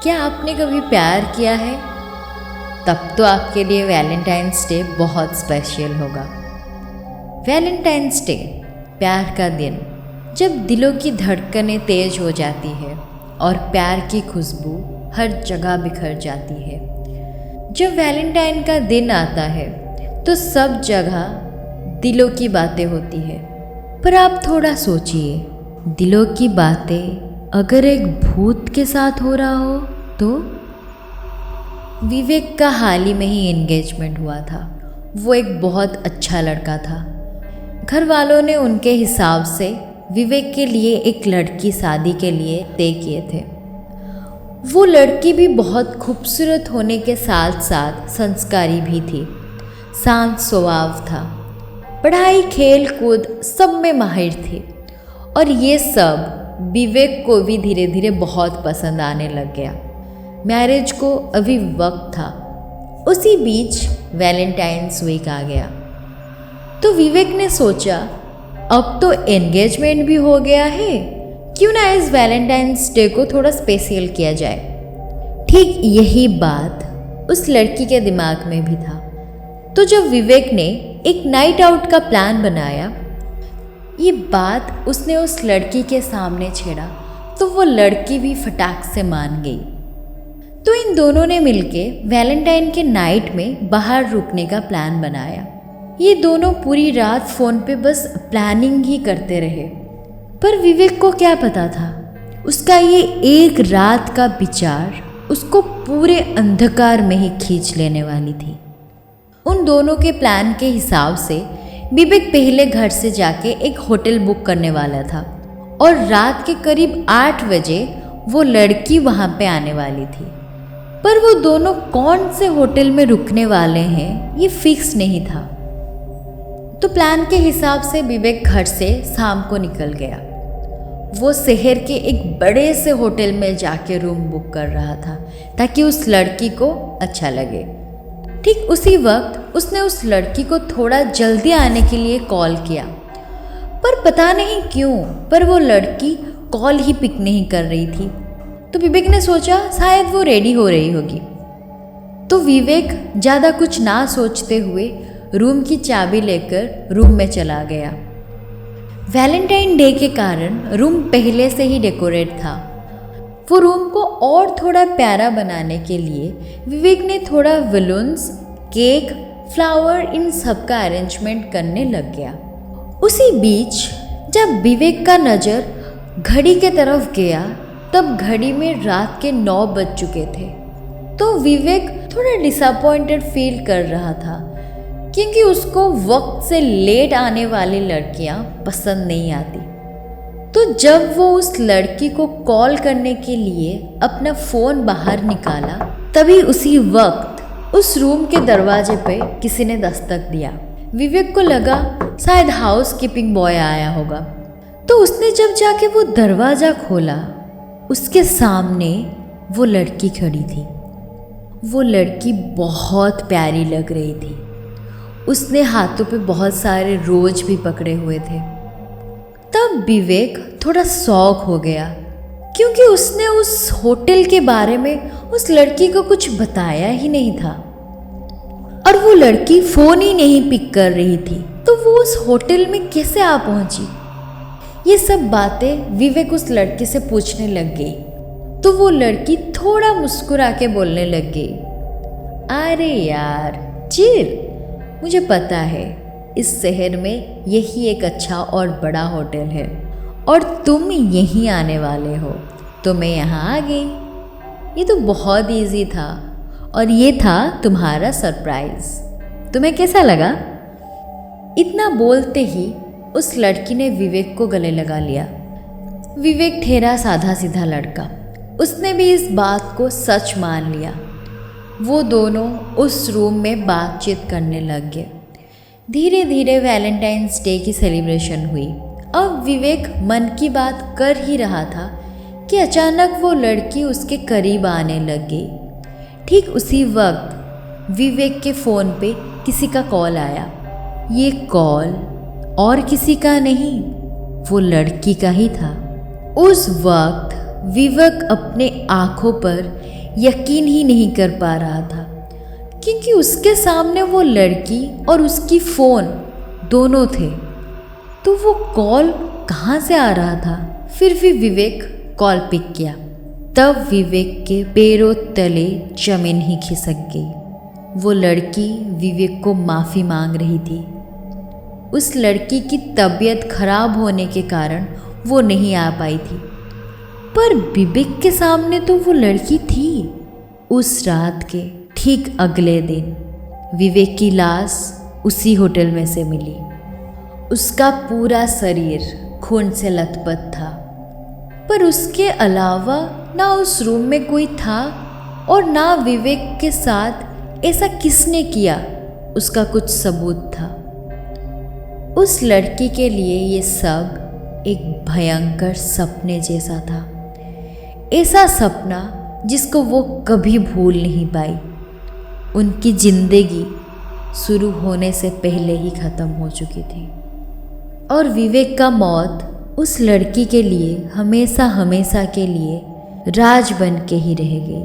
क्या आपने कभी प्यार किया है? तब तो आपके लिए वैलेंटाइंस डे बहुत स्पेशल होगा। वैलेंटाइंस डे, प्यार का दिन, जब दिलों की धड़कनें तेज हो जाती है और प्यार की खुशबू हर जगह बिखर जाती है। जब वैलेंटाइन का दिन आता है तो सब जगह दिलों की बातें होती है। पर आप थोड़ा सोचिए, दिलों की बातें अगर एक भूत के साथ हो रहा हो तो? विवेक का हाल ही में ही एंगेजमेंट हुआ था। वो एक बहुत अच्छा लड़का था। घर वालों ने उनके हिसाब से विवेक के लिए एक लड़की शादी के लिए तय किए थे। वो लड़की भी बहुत खूबसूरत होने के साथ साथ संस्कारी भी थी। शांत स्वभाव था, पढ़ाई खेल कूद सब में माहिर थी और ये सब विवेक को भी धीरे धीरे बहुत पसंद आने लग गया। मैरिज को अभी वक्त था। उसी बीच वैलेंटाइंस वीक आ गया तो विवेक ने सोचा, अब तो एंगेजमेंट भी हो गया है, क्यों ना इस वैलेंटाइंस डे को थोड़ा स्पेशल किया जाए। ठीक यही बात उस लड़की के दिमाग में भी था। तो जब विवेक ने एक नाइट आउट का प्लान बनाया, ये बात उसने उस लड़की के सामने छेड़ा तो वो लड़की भी फटाक से मान गई। तो इन दोनों ने मिलके वैलेंटाइन के नाइट में बाहर रुकने का प्लान बनाया। ये दोनों पूरी रात फ़ोन पे बस प्लानिंग ही करते रहे। पर विवेक को क्या पता था, उसका ये एक रात का विचार उसको पूरे अंधकार में ही खींच लेने वाली थी। उन दोनों के प्लान के हिसाब से विवेक पहले घर से जाके एक होटल बुक करने वाला था और रात के करीब 8 बजे वो लड़की वहाँ पे आने वाली थी। पर वो दोनों कौन से होटल में रुकने वाले हैं ये फिक्स नहीं था। तो प्लान के हिसाब से विवेक घर से शाम को निकल गया। वो शहर के एक बड़े से होटल में जाके रूम बुक कर रहा था ताकि उस लड़की को अच्छा लगे। ठीक उसी वक्त उसने उस लड़की को थोड़ा जल्दी आने के लिए कॉल किया, पर पता नहीं क्यों पर वो लड़की कॉल ही पिक नहीं कर रही थी। तो विवेक ने सोचा शायद वो रेडी हो रही होगी। तो विवेक ज़्यादा कुछ ना सोचते हुए रूम की चाबी लेकर रूम में चला गया। वैलेंटाइन डे के कारण रूम पहले से ही डेकोरेट था। वो रूम को और थोड़ा प्यारा बनाने के लिए विवेक ने थोड़ा बलून्स, केक, फ्लावर इन सब का अरेंजमेंट करने लग गया। उसी बीच जब विवेक का नज़र घड़ी के तरफ गया तब घड़ी में रात के 9 बज चुके थे। तो विवेक थोड़ा डिसअपॉइंटेड फील कर रहा था क्योंकि उसको वक्त से लेट आने वाली लड़कियां पसंद नहीं आती। तो जब वो उस लड़की को कॉल करने के लिए अपना फ़ोन बाहर निकाला तभी उसी वक्त उस रूम के दरवाजे पे किसी ने दस्तक दिया। विवेक को लगा शायद हाउस कीपिंग बॉय आया होगा। तो उसने जब जाके वो दरवाज़ा खोला, उसके सामने वो लड़की खड़ी थी। वो लड़की बहुत प्यारी लग रही थी। उसने हाथों पे बहुत सारे रोज भी पकड़े हुए थे। तब विवेक थोड़ा शॉक हो गया क्योंकि उसने उस होटल के बारे में उस लड़की को कुछ बताया ही नहीं था और वो लड़की फ़ोन ही नहीं पिक कर रही थी। तो वो उस होटल में कैसे आ पहुंची? ये सब बातें विवेक उस लड़की से पूछने लग गई। तो वो लड़की थोड़ा मुस्कुरा के बोलने लग गई, अरे यार चिल, मुझे पता है इस शहर में यही एक अच्छा और बड़ा होटल है और तुम यहीं आने वाले हो तो मैं यहाँ आ गई। ये तो बहुत इजी था और ये था तुम्हारा सरप्राइज। तुम्हें कैसा लगा? इतना बोलते ही उस लड़की ने विवेक को गले लगा लिया। विवेक ठहरा साधा सीधा लड़का, उसने भी इस बात को सच मान लिया। वो दोनों उस रूम में बातचीत करने लग गए। धीरे धीरे वैलेंटाइंस डे की सेलिब्रेशन हुई। अब विवेक मन की बात कर ही रहा था कि अचानक वो लड़की उसके करीब आने लग गई। ठीक उसी वक्त विवेक के फ़ोन पे किसी का कॉल आया। ये कॉल और किसी का नहीं, वो लड़की का ही था। उस वक्त विवेक अपने आँखों पर यकीन ही नहीं कर पा रहा था, क्योंकि उसके सामने वो लड़की और उसकी फ़ोन दोनों थे। तो वो कॉल कहाँ से आ रहा था? फिर भी विवेक कॉल पिक किया। तब विवेक के पैरों तले जमीन ही खिसक गई। वो लड़की विवेक को माफ़ी मांग रही थी। उस लड़की की तबीयत खराब होने के कारण वो नहीं आ पाई थी, पर विवेक के सामने तो वो लड़की थी। उस रात के ठीक अगले दिन विवेक की लाश उसी होटल में से मिली। उसका पूरा शरीर खून से लथपथ था, पर उसके अलावा ना उस रूम में कोई था और ना विवेक के साथ ऐसा किसने किया उसका कुछ सबूत था। उस लड़की के लिए ये सब एक भयंकर सपने जैसा था। ऐसा सपना जिसको वो कभी भूल नहीं पाई। उनकी जिंदगी शुरू होने से पहले ही ख़त्म हो चुकी थी और विवेक का मौत उस लड़की के लिए हमेशा हमेशा के लिए राज बन के ही रह गई।